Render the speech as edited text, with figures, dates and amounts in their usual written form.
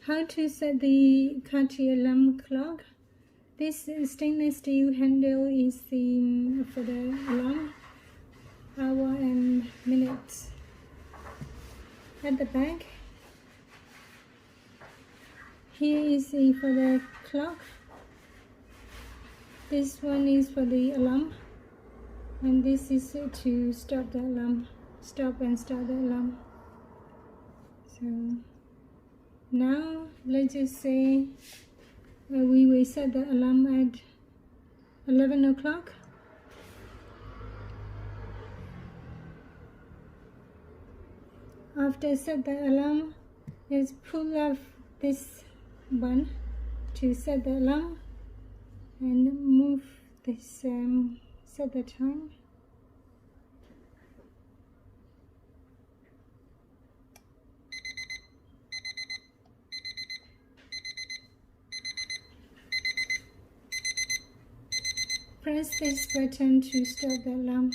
How to set the Cartier alarm clock. This stainless steel handle is for the alarm, hour and minutes. At the back, here is for the clock. This one is for the alarm, and this is to stop the alarm, stop and start the alarm. So now let's just say we will set the alarm at 11 o'clock. After set the alarm, just pull off this one to set the alarm and move this, set the time. Press this button to start the alarm.